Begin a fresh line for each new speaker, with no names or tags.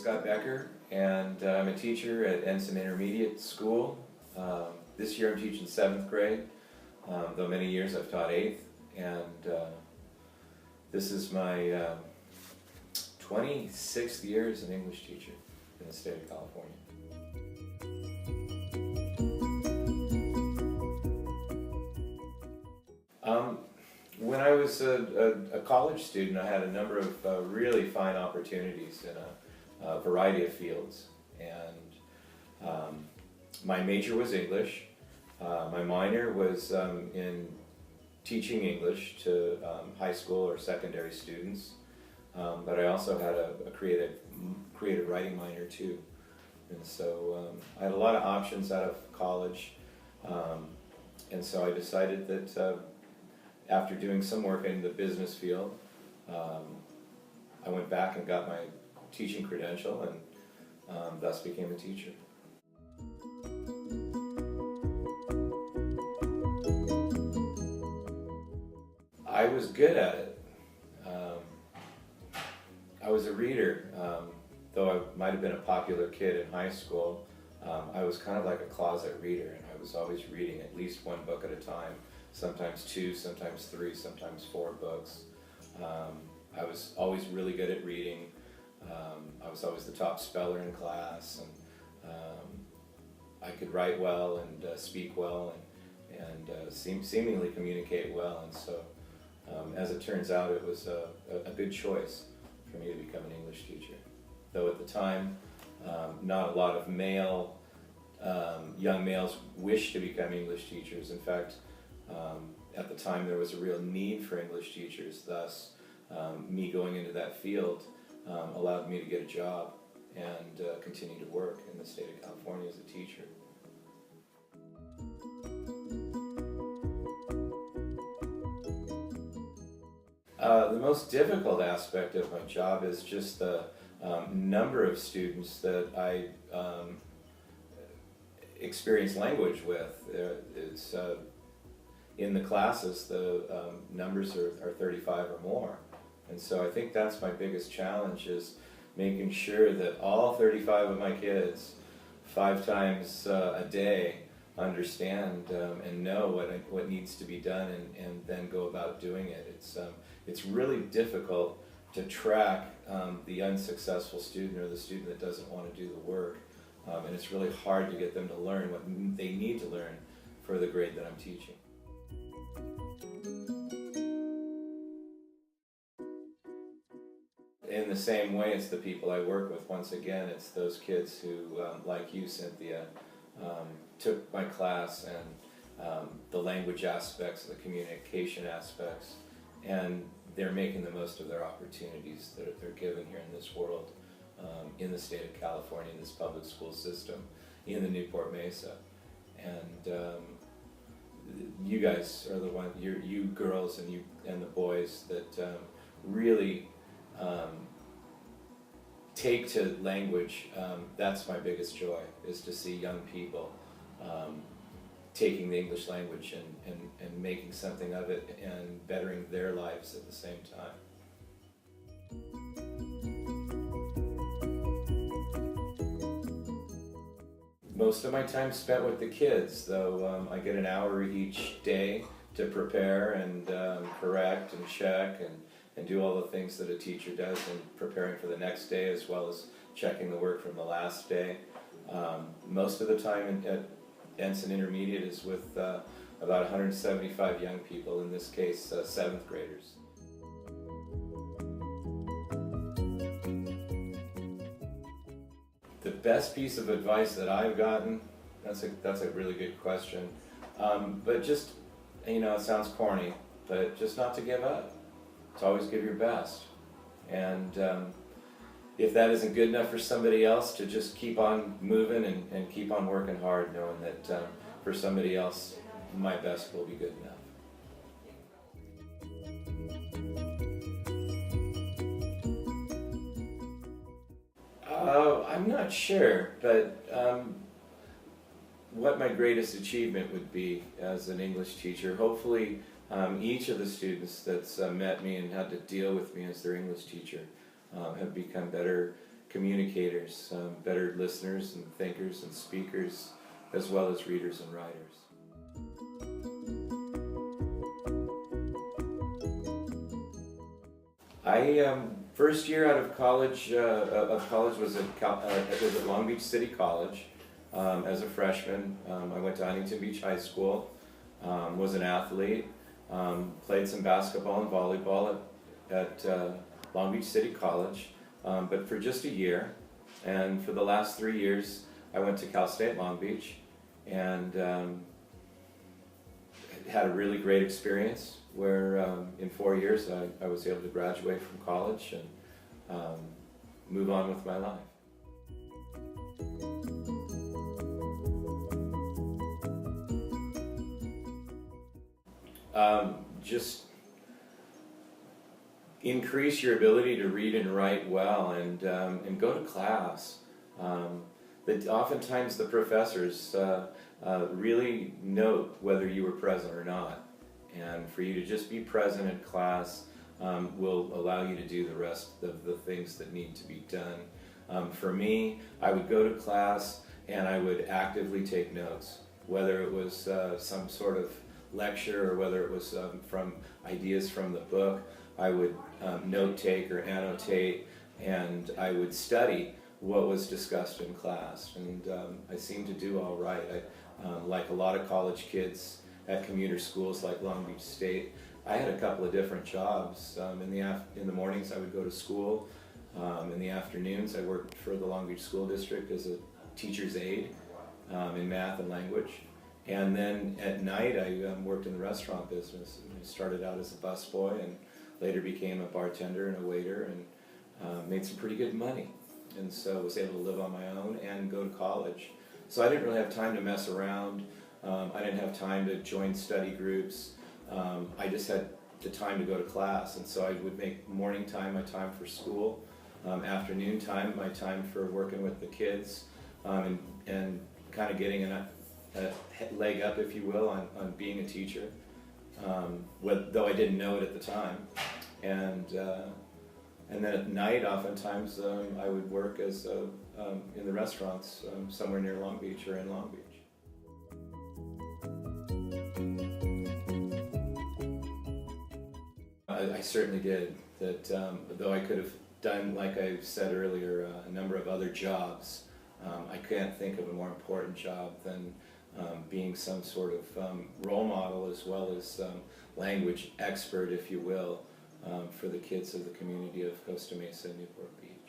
Scott Becker, and I'm a teacher at Ensign Intermediate School. This year I'm teaching 7th grade, though many years I've taught 8th, and this is my 26th year as an English teacher in the state of California. When I was a college student, I had a number of really fine opportunities in a variety of fields. And my major was English. My minor was in teaching English to high school or secondary students. But I also had a creative writing minor too. And so I had a lot of options out of college. And so I decided that after doing some work in the business field, I went back and got my teaching credential and thus became a teacher. I was good at it. I was a reader, though I might have been a popular kid in high school. I was kind of like a closet reader, and I was always reading at least one book at a time. Sometimes 2, sometimes 3, sometimes 4 books. I was always really good at reading. I was always the top speller in class, and I could write well and speak well and seemingly communicate well. And so, as it turns out, it was a good choice for me to become an English teacher. Though at the time, not a lot of young males wished to become English teachers. In fact, at the time there was a real need for English teachers, thus me going into that field allowed me to get a job and continue to work in the state of California as a teacher. The most difficult aspect of my job is just the number of students that I experience language with. It's in the classes, the numbers are 35 or more. And so I think that's my biggest challenge, is making sure that all 35 of my kids, 5 times a day, understand and know what needs to be done and then go about doing it. It's really difficult to track the unsuccessful student or the student that doesn't want to do the work. And it's really hard to get them to learn what they need to learn for the grade that I'm teaching. In the same way, it's the people I work with. Once again, it's those kids who, like you, Cynthia, took my class and the language aspects, the communication aspects, and they're making the most of their opportunities that they're given here in this world, in the state of California, in this public school system, in the Newport Mesa. And you guys are the one, you girls and the boys that really take to language. That's my biggest joy, is to see young people taking the English language and making something of it and bettering their lives at the same time. Most of my time spent with the kids, though I get an hour each day to prepare and correct and check and do all the things that a teacher does in preparing for the next day, as well as checking the work from the last day. Most of the time at Ensign Intermediate is with about 175 young people, in this case 7th graders. The best piece of advice that I've gotten, that's a really good question, but just, it sounds corny, but just not to give up. To always give your best. And if that isn't good enough for somebody else, to just keep on moving and keep on working hard, knowing that for somebody else, my best will be good enough. I'm not sure, but what my greatest achievement would be as an English teacher, hopefully each of the students that's met me and had to deal with me as their English teacher have become better communicators, better listeners and thinkers and speakers, as well as readers and writers. First year out of college was at Long Beach City College as a freshman. I went to Huntington Beach High School, was an athlete, played some basketball and volleyball at Long Beach City College, but for just a year. And for the last 3 years, I went to Cal State Long Beach and had a really great experience where in 4 years I was able to graduate from college and move on with my life. Just increase your ability to read and write well, and go to class. That oftentimes the professors really note whether you were present or not, and for you to just be present in class will allow you to do the rest of the things that need to be done. For me, I would go to class and I would actively take notes, whether it was some sort of lecture or whether it was from ideas from the book. I would note take or annotate, and I would study what was discussed in class, and I seemed to do all right. Like a lot of college kids at commuter schools like Long Beach State, I had a couple of different jobs. In the mornings I would go to school. In the afternoons I worked for the Long Beach School District as a teacher's aide in math and language. And then at night I worked in the restaurant business. I started out as a busboy and later became a bartender and a waiter, and made some pretty good money. And so I was able to live on my own and go to college. So I didn't really have time to mess around. I didn't have time to join study groups. I just had the time to go to class. And so I would make morning time my time for school, afternoon time my time for working with the kids, and kind of getting a leg up, if you will, on being a teacher, though I didn't know it at the time. And then at night, oftentimes, I would work as in the restaurants somewhere near Long Beach or in Long Beach. I certainly did. That though I could have done, like I said earlier, a number of other jobs, I can't think of a more important job than being some sort of role model, as well as language expert, if you will, for the kids of the community of Costa Mesa and Newport Beach.